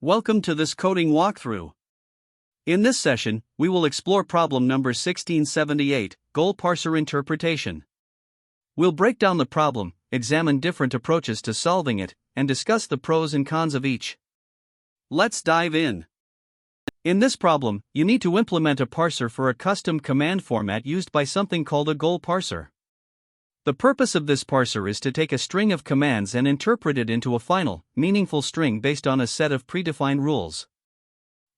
Welcome to this coding walkthrough. In this session, we will explore problem number 1678, goal parser interpretation. We'll break down the problem, examine different approaches to solving it, and discuss the pros and cons of each. Let's dive in. In this problem, you need to implement a parser for a custom command format used by something called a goal parser. The purpose of this parser is to take a string of commands and interpret it into a final, meaningful string based on a set of predefined rules.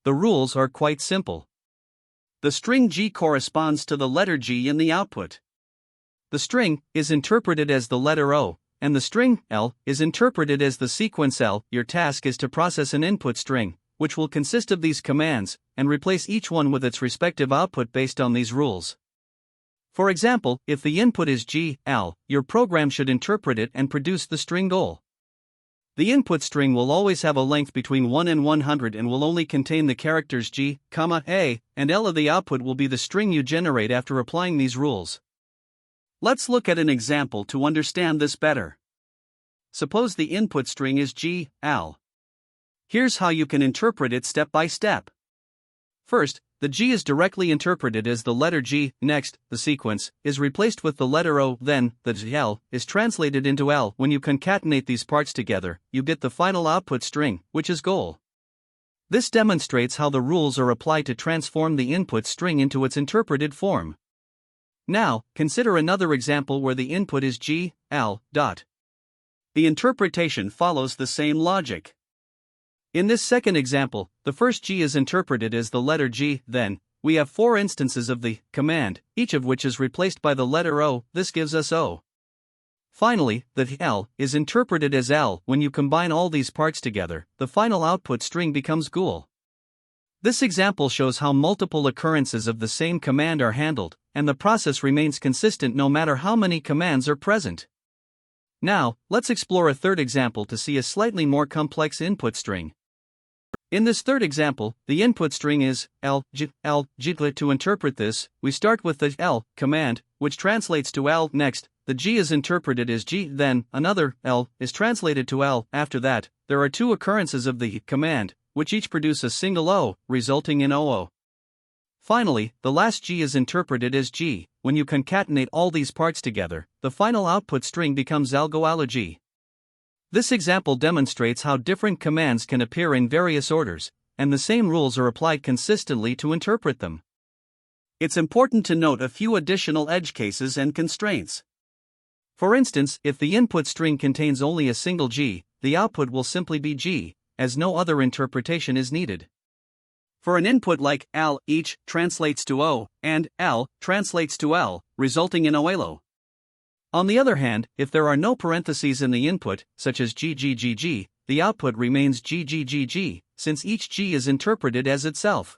The rules are quite simple. The string G corresponds to the letter G in the output. The string is interpreted as the letter O, and the string L is interpreted as the sequence L. Your task is to process an input string, which will consist of these commands, and replace each one with its respective output based on these rules. For example, if the input is G, L, your program should interpret it and produce the string goal. The input string will always have a length between 1 and 100 and will only contain the characters G, A, and L. The output will be the string you generate after applying these rules. Let's look at an example to understand this better. Suppose the input string is G, L. Here's how you can interpret it step by step. First, the G is directly interpreted as the letter G. Next, the sequence is replaced with the letter O. Then, the L is translated into L. When you concatenate these parts together, you get the final output string, which is goal. This demonstrates how the rules are applied to transform the input string into its interpreted form. Now, consider another example where the input is G, L. The interpretation follows the same logic. In this second example, the first G is interpreted as the letter G. Then, we have 4 instances of the command, each of which is replaced by the letter O. This gives us O. Finally, the L is interpreted as L. When you combine all these parts together, the final output string becomes goal. This example shows how multiple occurrences of the same command are handled, and the process remains consistent no matter how many commands are present. Now, let's explore a third example to see a slightly more complex input string. In this third example, the input string is L, G. To interpret this, we start with the L command, which translates to L. Next, the G is interpreted as G. Then, another L is translated to L. After that, there are 2 occurrences of the command, which each produce a single O, resulting in OO. Finally, the last G is interpreted as G. When you concatenate all these parts together, the final output string becomes G. This example demonstrates how different commands can appear in various orders, and the same rules are applied consistently to interpret them. It's important to note a few additional edge cases and constraints. For instance, if the input string contains only a single G, the output will simply be G, as no other interpretation is needed. For an input like L, each translates to O, and L translates to L, resulting in OELO. On the other hand, if there are no parentheses in the input, such as GGGG, the output remains GGGG, since each G is interpreted as itself.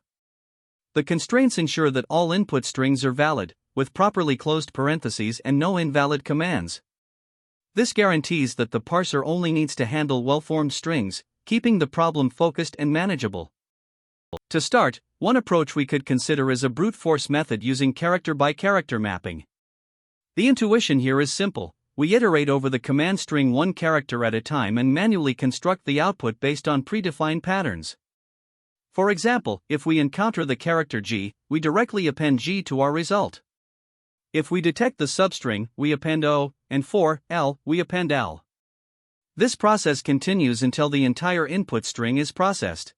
The constraints ensure that all input strings are valid, with properly closed parentheses and no invalid commands. This guarantees that the parser only needs to handle well-formed strings, keeping the problem focused and manageable. To start, one approach we could consider is a brute force method using character-by-character mapping. The intuition here is simple. We iterate over the command string one character at a time and manually construct the output based on predefined patterns. For example, if we encounter the character G, we directly append G to our result. If we detect the substring, we append O, and for L, we append L. This process continues until the entire input string is processed.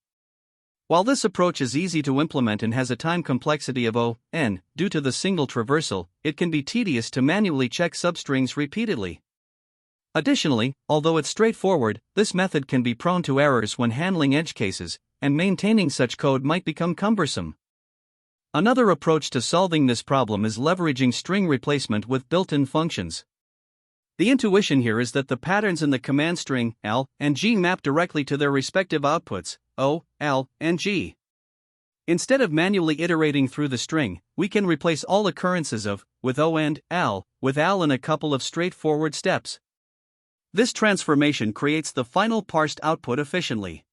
While this approach is easy to implement and has a time complexity of O(n), due to the single traversal, it can be tedious to manually check substrings repeatedly. Additionally, although it's straightforward, this method can be prone to errors when handling edge cases, and maintaining such code might become cumbersome. Another approach to solving this problem is leveraging string replacement with built-in functions. The intuition here is that the patterns in the command string L and G map directly to their respective outputs, O, L, and G. Instead of manually iterating through the string, we can replace all occurrences of, with O and L, with L in a couple of straightforward steps. This transformation creates the final parsed output efficiently.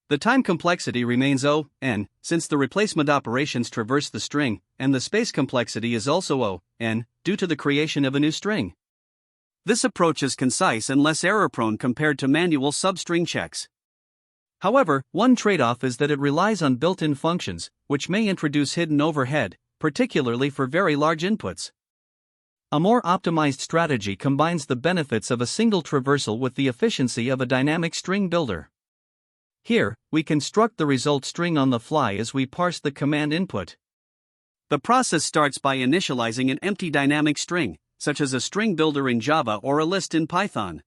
The time complexity remains O(n), since the replacement operations traverse the string, and the space complexity is also O(n), due to the creation of a new string. This approach is concise and less error-prone compared to manual substring checks. However, one trade-off is that it relies on built-in functions, which may introduce hidden overhead, particularly for very large inputs. A more optimized strategy combines the benefits of a single traversal with the efficiency of a dynamic string builder. Here, we construct the result string on the fly as we parse the command input. The process starts by initializing an empty dynamic string, such as a string builder in Java or a list in Python.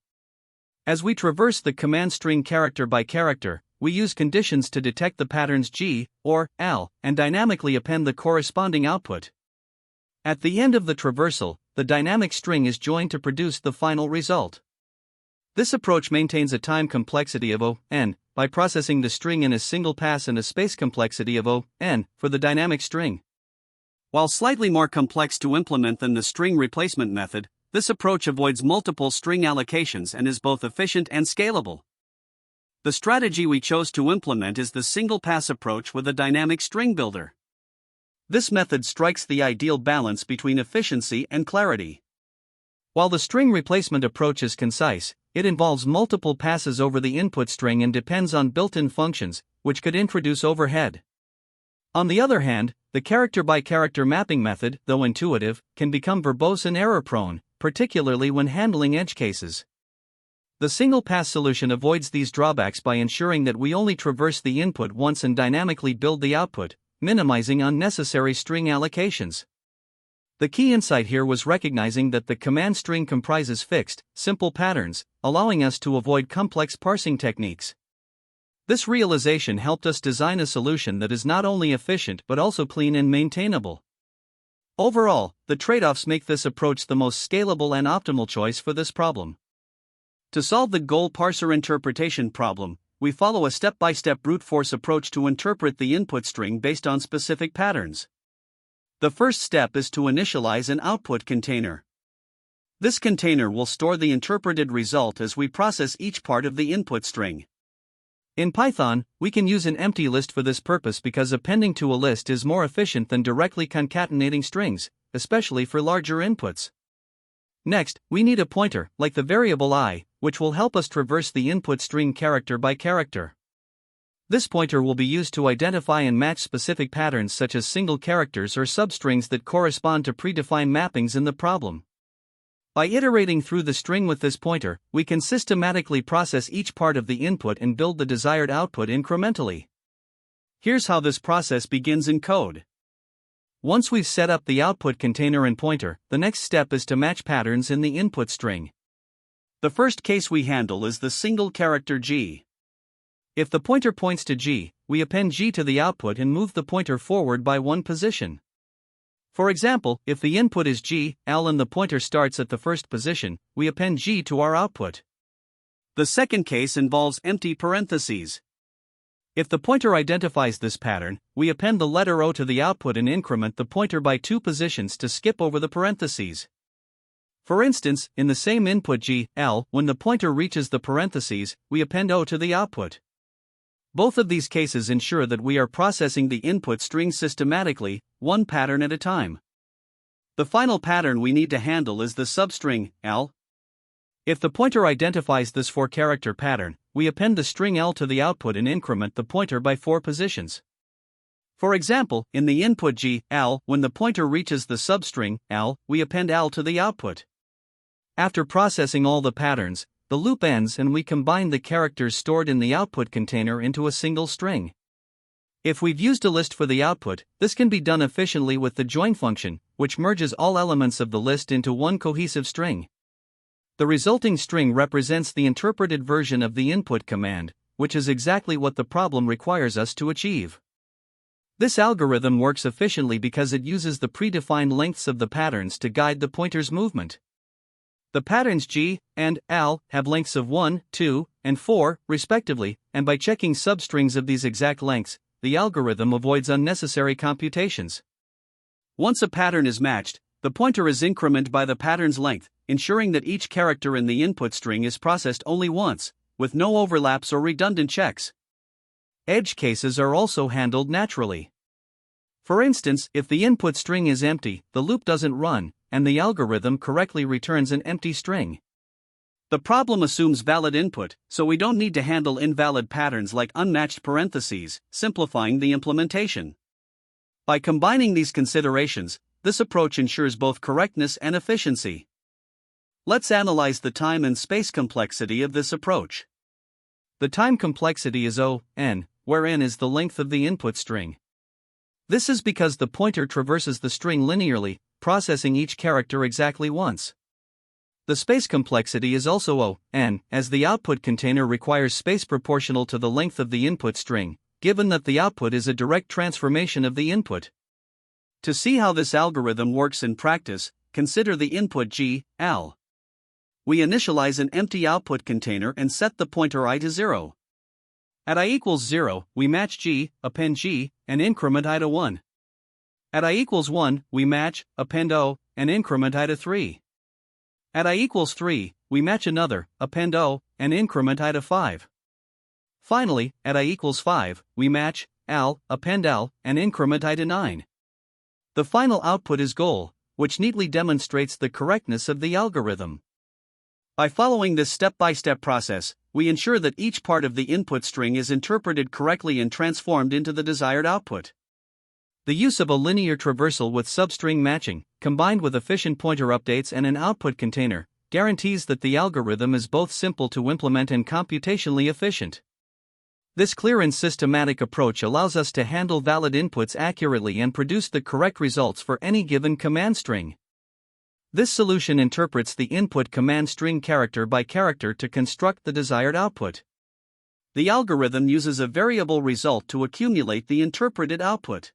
As we traverse the command string character by character, we use conditions to detect the patterns G or L and dynamically append the corresponding output. At the end of the traversal, the dynamic string is joined to produce the final result. This approach maintains a time complexity of O(n) by processing the string in a single pass and a space complexity of O(n) for the dynamic string. While slightly more complex to implement than the string replacement method, this approach avoids multiple string allocations and is both efficient and scalable. The strategy we chose to implement is the single-pass approach with a dynamic string builder. This method strikes the ideal balance between efficiency and clarity. While the string replacement approach is concise, it involves multiple passes over the input string and depends on built-in functions, which could introduce overhead. On the other hand, the character-by-character mapping method, though intuitive, can become verbose and error-prone, particularly when handling edge cases. The single-pass solution avoids these drawbacks by ensuring that we only traverse the input once and dynamically build the output, minimizing unnecessary string allocations. The key insight here was recognizing that the command string comprises fixed, simple patterns, allowing us to avoid complex parsing techniques. This realization helped us design a solution that is not only efficient but also clean and maintainable. Overall, the trade-offs make this approach the most scalable and optimal choice for this problem. To solve the goal parser interpretation problem, we follow a step-by-step brute force approach to interpret the input string based on specific patterns. The first step is to initialize an output container. This container will store the interpreted result as we process each part of the input string. In Python, we can use an empty list for this purpose because appending to a list is more efficient than directly concatenating strings, especially for larger inputs. Next, we need a pointer, like the variable I, which will help us traverse the input string character by character. This pointer will be used to identify and match specific patterns such as single characters or substrings that correspond to predefined mappings in the problem. By iterating through the string with this pointer, we can systematically process each part of the input and build the desired output incrementally. Here's how this process begins in code. Once we've set up the output container and pointer, the next step is to match patterns in the input string. The first case we handle is the single character G. If the pointer points to G, we append G to the output and move the pointer forward by one position. For example, if the input is G, L and the pointer starts at the first position, we append G to our output. The second case involves empty parentheses. If the pointer identifies this pattern, we append the letter O to the output and increment the pointer by 2 positions to skip over the parentheses. For instance, in the same input G, L, when the pointer reaches the parentheses, we append O to the output. Both of these cases ensure that we are processing the input string systematically, one pattern at a time. The final pattern we need to handle is the substring, L. If the pointer identifies this 4-character pattern, we append the string L to the output and increment the pointer by 4 positions. For example, in the input G, L, when the pointer reaches the substring, L, we append L to the output. After processing all the patterns, the loop ends and we combine the characters stored in the output container into a single string. If we've used a list for the output, this can be done efficiently with the join function, which merges all elements of the list into one cohesive string. The resulting string represents the interpreted version of the input command, which is exactly what the problem requires us to achieve. This algorithm works efficiently because it uses the predefined lengths of the patterns to guide the pointer's movement. The patterns G and L have lengths of 1, 2, and 4, respectively, and by checking substrings of these exact lengths, the algorithm avoids unnecessary computations. Once a pattern is matched, the pointer is incremented by the pattern's length, ensuring that each character in the input string is processed only once, with no overlaps or redundant checks. Edge cases are also handled naturally. For instance, if the input string is empty, the loop doesn't run, and the algorithm correctly returns an empty string. The problem assumes valid input, so we don't need to handle invalid patterns like unmatched parentheses, simplifying the implementation. By combining these considerations, this approach ensures both correctness and efficiency. Let's analyze the time and space complexity of this approach. The time complexity is O(n), where n is the length of the input string. This is because the pointer traverses the string linearly, processing each character exactly once. The space complexity is also O(n), as the output container requires space proportional to the length of the input string, given that the output is a direct transformation of the input. To see how this algorithm works in practice, consider the input g, al. We initialize an empty output container and set the pointer I to 0. At I equals 0, we match g, append g, and increment I to 1. At I equals 1, we match, append O, and increment I to 3. At I equals 3, we match another, append O, and increment I to 5. Finally, at I equals 5, we match, al, append al, and increment I to 9. The final output is goal, which neatly demonstrates the correctness of the algorithm. By following this step-by-step process, we ensure that each part of the input string is interpreted correctly and transformed into the desired output. The use of a linear traversal with substring matching, combined with efficient pointer updates and an output container, guarantees that the algorithm is both simple to implement and computationally efficient. This clear and systematic approach allows us to handle valid inputs accurately and produce the correct results for any given command string. This solution interprets the input command string character by character to construct the desired output. The algorithm uses a variable result to accumulate the interpreted output.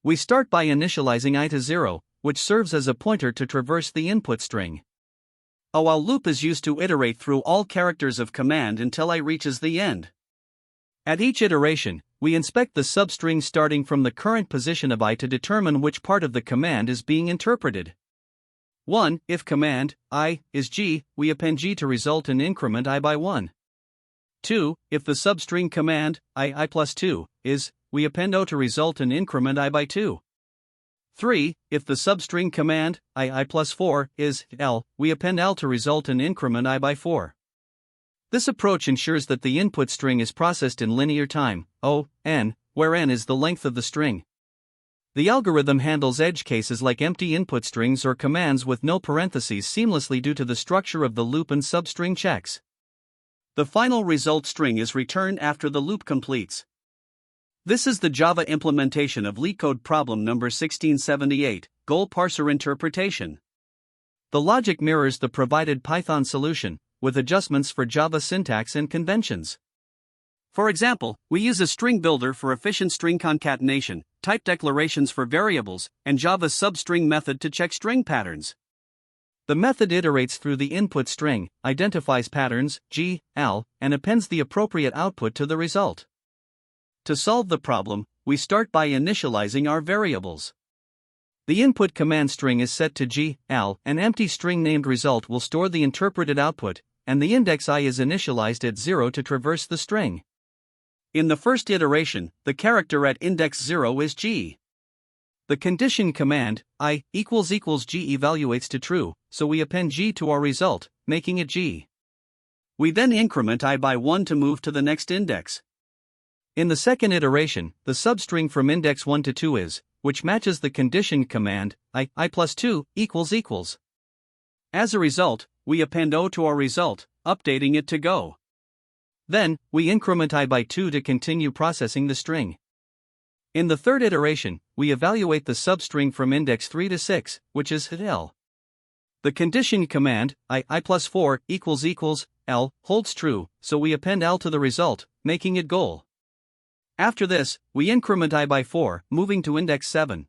We start by initializing I to 0, which serves as a pointer to traverse the input string. A while loop is used to iterate through all characters of command until I reaches the end. At each iteration, we inspect the substring starting from the current position of I to determine which part of the command is being interpreted. 1. If command I is g, we append g to result in increment I by 1. 2. If the substring command I plus 2 is, we append O to result in increment I by 2. 3. If the substring command I plus 4 is L, we append L to result in increment I by 4. This approach ensures that the input string is processed in linear time, O(n), where n is the length of the string. The algorithm handles edge cases like empty input strings or commands with no parentheses seamlessly due to the structure of the loop and substring checks. The final result string is returned after the loop completes. This is the Java implementation of LeetCode problem number 1678, goal parser interpretation. The logic mirrors the provided Python solution, with adjustments for Java syntax and conventions. For example, we use a string builder for efficient string concatenation, type declarations for variables, and Java's substring method to check string patterns. The method iterates through the input string, identifies patterns, g, al, and appends the appropriate output to the result. To solve the problem, we start by initializing our variables. The input command string is set to g, al, an empty string named result will store the interpreted output, and the index I is initialized at 0 to traverse the string. In the first iteration, the character at index 0 is g. The condition command, I equals g evaluates to true, so we append g to our result, making it g. We then increment I by 1 to move to the next index. In the second iteration, the substring from index 1 to 2 is, which matches the condition command, I plus 2 equals. As a result, we append O to our result, updating it to go. Then, we increment I by 2 to continue processing the string. In the third iteration, we evaluate the substring from index 3 to 6, which is L. The condition command, I plus 4 equals L, holds true, so we append L to the result, making it goal. After this, we increment I by 4, moving to index 7.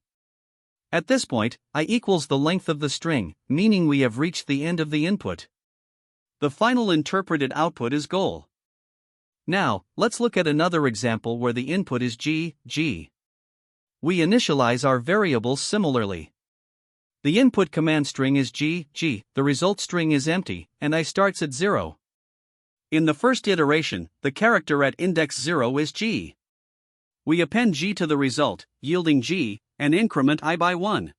At this point, I equals the length of the string, meaning we have reached the end of the input. The final interpreted output is goal. Now, let's look at another example where the input is g. We initialize our variables similarly. The input command string is g, the result string is empty, and I starts at 0. In the first iteration, the character at index 0 is g. We append g to the result, yielding g, and increment I by 1.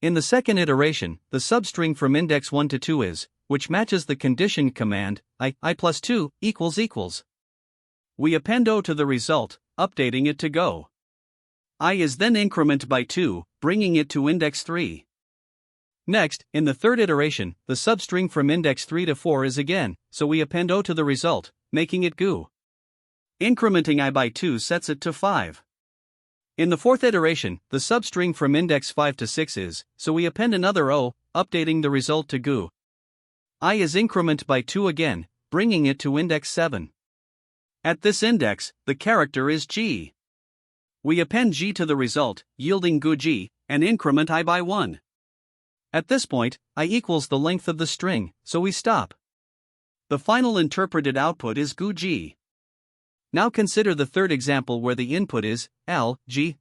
In the second iteration, the substring from index 1 to 2 is, which matches the conditioned command, I plus 2 equals. We append O to the result, updating it to go. I is then incremented by 2, bringing it to index 3. Next, in the third iteration, the substring from index 3 to 4 is again, so we append O to the result, making it goo. Incrementing I by 2 sets it to 5. In the fourth iteration, the substring from index 5 to 6 is, so we append another O, updating the result to goo. I is incremented by 2 again, bringing it to index 7. At this index, the character is G. We append G to the result, yielding goo G, and increment I by 1. At this point, I equals the length of the string, so we stop. The final interpreted output is goo G. Now consider the third example where the input is L, G.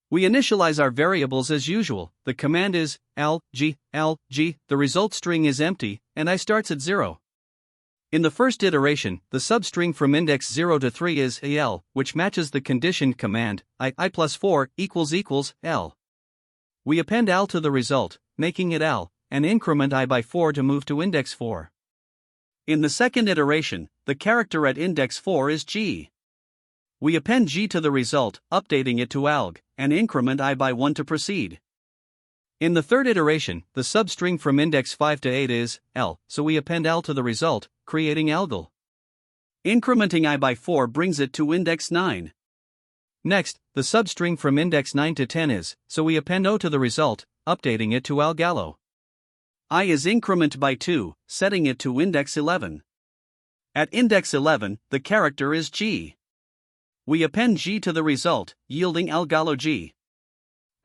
We initialize our variables as usual. The command is L, G. The result string is empty, and I starts at 0. In the first iteration, the substring from index 0 to 3 is L, which matches the conditioned command, I plus 4 equals L. We append L to the result, making it L, and increment I by 4 to move to index 4. In the second iteration, the character at index 4 is G. We append G to the result, updating it to alg, and increment I by 1 to proceed. In the third iteration, the substring from index 5 to 8 is L, so we append L to the result, creating algal. Incrementing I by 4 brings it to index 9. Next, the substring from index 9 to 10 is, so we append O to the result, updating it to algallo. I is incremented by 2, setting it to index 11. At index 11, the character is G. We append G to the result, yielding algallo G.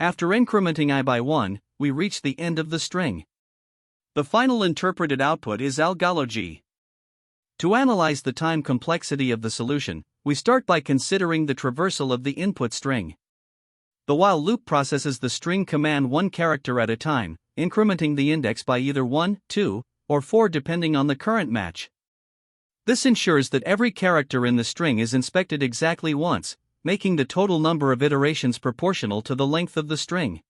After incrementing I by 1, we reach the end of the string. The final interpreted output is algallo G. To analyze the time complexity of the solution, we start by considering the traversal of the input string. The while loop processes the string command one character at a time, incrementing the index by either 1, 2, or 4 depending on the current match. This ensures that every character in the string is inspected exactly once, making the total number of iterations proportional to the length of the string.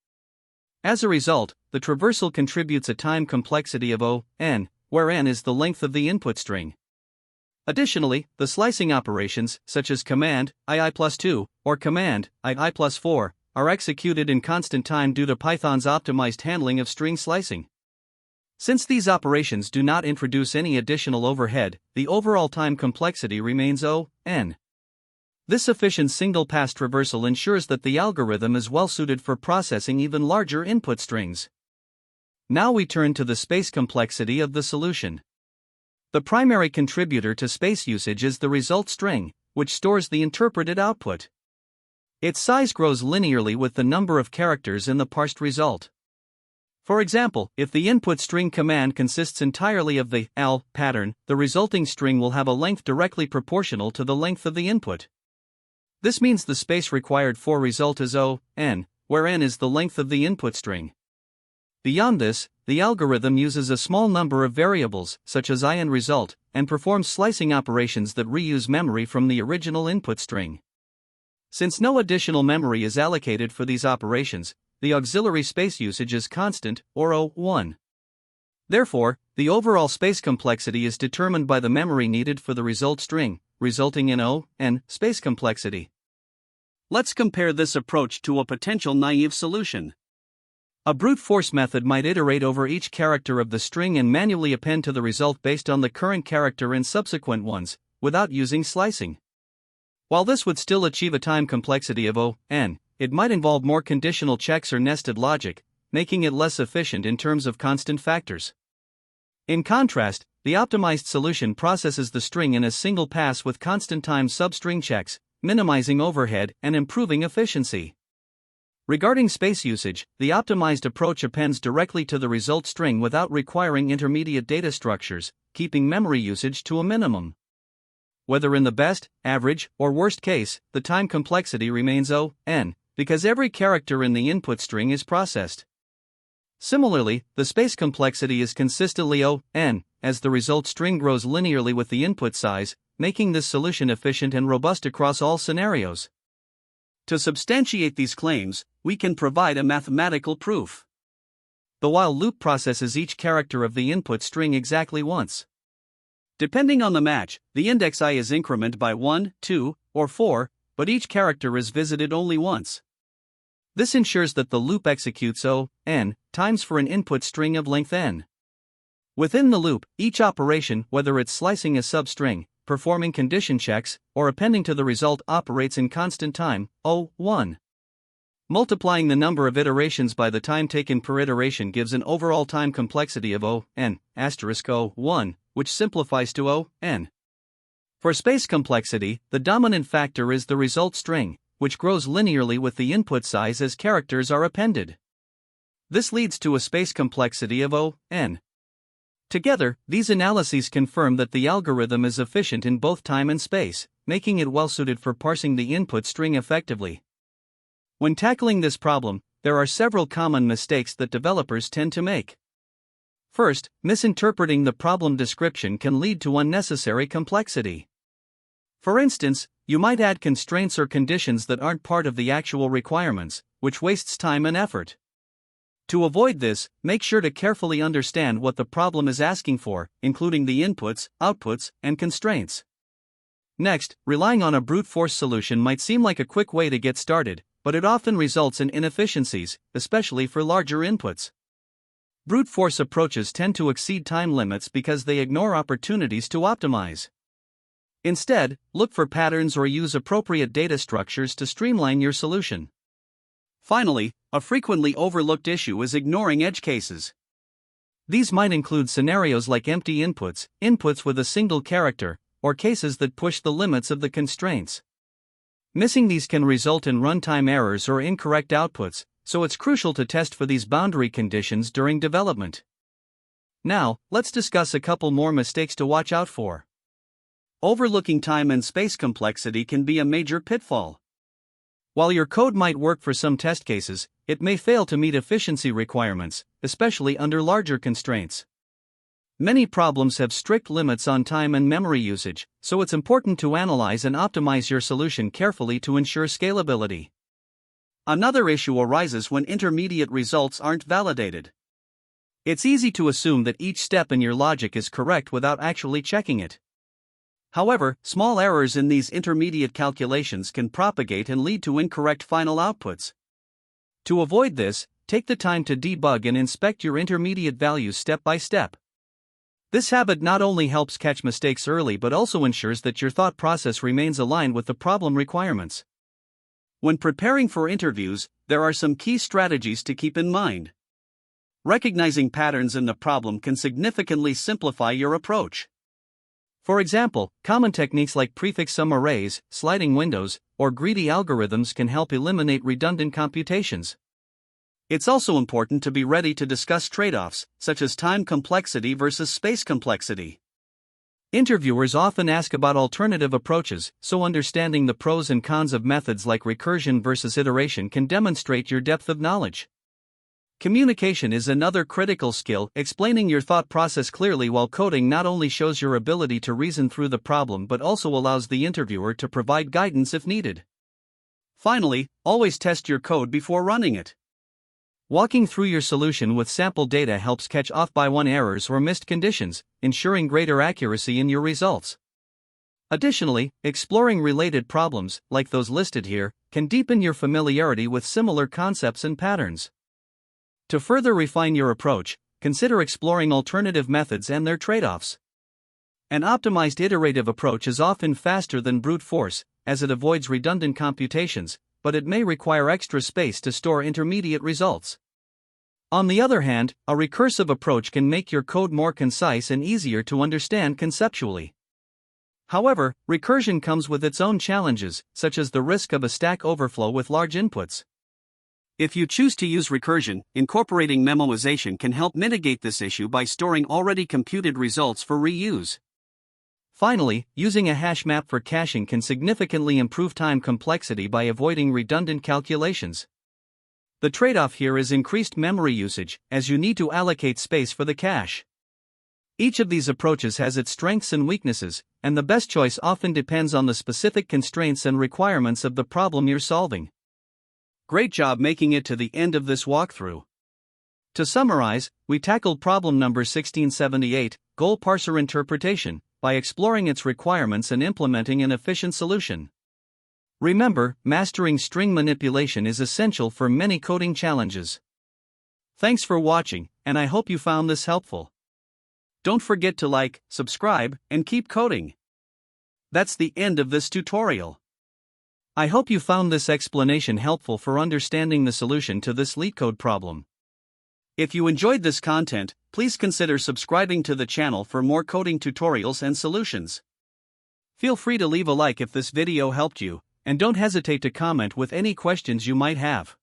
As a result, the traversal contributes a time complexity of O, n, where n is the length of the input string. Additionally, the slicing operations, such as command I plus 2 or command I plus 4, are executed in constant time due to Python's optimized handling of string slicing. Since these operations do not introduce any additional overhead, the overall time complexity remains O, n. This efficient single-pass traversal ensures that the algorithm is well suited for processing even larger input strings. Now we turn to the space complexity of the solution. The primary contributor to space usage is the result string, which stores the interpreted output. Its size grows linearly with the number of characters in the parsed result. For example, if the input string command consists entirely of the L pattern, the resulting string will have a length directly proportional to the length of the input. This means the space required for result is O, n, where n is the length of the input string. Beyond this, the algorithm uses a small number of variables, such as I and result, and performs slicing operations that reuse memory from the original input string. Since no additional memory is allocated for these operations, the auxiliary space usage is constant, or O1. Therefore, the overall space complexity is determined by the memory needed for the result string, resulting in O, n, space complexity. Let's compare this approach to a potential naive solution. A brute force method might iterate over each character of the string and manually append to the result based on the current character and subsequent ones, without using slicing. While this would still achieve a time complexity of O, n, it might involve more conditional checks or nested logic, making it less efficient in terms of constant factors. In contrast, the optimized solution processes the string in a single pass with constant time substring checks, minimizing overhead and improving efficiency. Regarding space usage, the optimized approach appends directly to the result string without requiring intermediate data structures, keeping memory usage to a minimum. Whether in the best, average, or worst case, the time complexity remains O, n, because every character in the input string is processed. Similarly, the space complexity is consistently O, n, as the result string grows linearly with the input size, making this solution efficient and robust across all scenarios. To substantiate these claims, we can provide a mathematical proof. The while loop processes each character of the input string exactly once. Depending on the match, the index I is incremented by 1, 2, or 4, but each character is visited only once. This ensures that the loop executes O(n) times for an input string of length n. Within the loop, each operation, whether it's slicing a substring, performing condition checks, or appending to the result, operates in constant time, O(1). Multiplying the number of iterations by the time taken per iteration gives an overall time complexity of O(n) O(1), which simplifies to O(n). For space complexity, the dominant factor is the result string, which grows linearly with the input size as characters are appended. This leads to a space complexity of O(n). Together, these analyses confirm that the algorithm is efficient in both time and space, making it well-suited for parsing the input string effectively. When tackling this problem, there are several common mistakes that developers tend to make. First, misinterpreting the problem description can lead to unnecessary complexity. For instance, you might add constraints or conditions that aren't part of the actual requirements, which wastes time and effort. To avoid this, make sure to carefully understand what the problem is asking for, including the inputs, outputs, and constraints. Next, relying on a brute force solution might seem like a quick way to get started, but it often results in inefficiencies, especially for larger inputs. Brute force approaches tend to exceed time limits because they ignore opportunities to optimize. Instead, look for patterns or use appropriate data structures to streamline your solution. Finally, a frequently overlooked issue is ignoring edge cases. These might include scenarios like empty inputs, inputs with a single character, or cases that push the limits of the constraints. Missing these can result in runtime errors or incorrect outputs, so it's crucial to test for these boundary conditions during development. Now, let's discuss a couple more mistakes to watch out for. Overlooking time and space complexity can be a major pitfall. While your code might work for some test cases, it may fail to meet efficiency requirements, especially under larger constraints. Many problems have strict limits on time and memory usage, so it's important to analyze and optimize your solution carefully to ensure scalability. Another issue arises when intermediate results aren't validated. It's easy to assume that each step in your logic is correct without actually checking it. However, small errors in these intermediate calculations can propagate and lead to incorrect final outputs. To avoid this, take the time to debug and inspect your intermediate values step by step. This habit not only helps catch mistakes early but also ensures that your thought process remains aligned with the problem requirements. When preparing for interviews, there are some key strategies to keep in mind. Recognizing patterns in the problem can significantly simplify your approach. For example, common techniques like prefix sum arrays, sliding windows, or greedy algorithms can help eliminate redundant computations. It's also important to be ready to discuss trade-offs, such as time complexity versus space complexity. Interviewers often ask about alternative approaches, so understanding the pros and cons of methods like recursion versus iteration can demonstrate your depth of knowledge. Communication is another critical skill. Explaining your thought process clearly while coding not only shows your ability to reason through the problem but also allows the interviewer to provide guidance if needed. Finally, always test your code before running it. Walking through your solution with sample data helps catch off-by-one errors or missed conditions, ensuring greater accuracy in your results. Additionally, exploring related problems, like those listed here, can deepen your familiarity with similar concepts and patterns. To further refine your approach, consider exploring alternative methods and their trade-offs. An optimized iterative approach is often faster than brute force, as it avoids redundant computations, but it may require extra space to store intermediate results. On the other hand, a recursive approach can make your code more concise and easier to understand conceptually. However, recursion comes with its own challenges, such as the risk of a stack overflow with large inputs. If you choose to use recursion, incorporating memoization can help mitigate this issue by storing already computed results for reuse. Finally, using a hash map for caching can significantly improve time complexity by avoiding redundant calculations. The trade-off here is increased memory usage, as you need to allocate space for the cache. Each of these approaches has its strengths and weaknesses, and the best choice often depends on the specific constraints and requirements of the problem you're solving. Great job making it to the end of this walkthrough. To summarize, we tackled problem number 1678, goal parser interpretation, by exploring its requirements and implementing an efficient solution. Remember, mastering string manipulation is essential for many coding challenges. Thanks for watching, and I hope you found this helpful. Don't forget to like, subscribe, and keep coding. That's the end of this tutorial. I hope you found this explanation helpful for understanding the solution to this LeetCode problem. If you enjoyed this content, please consider subscribing to the channel for more coding tutorials and solutions. Feel free to leave a like if this video helped you, and don't hesitate to comment with any questions you might have.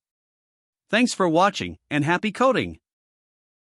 Thanks for watching, and happy coding!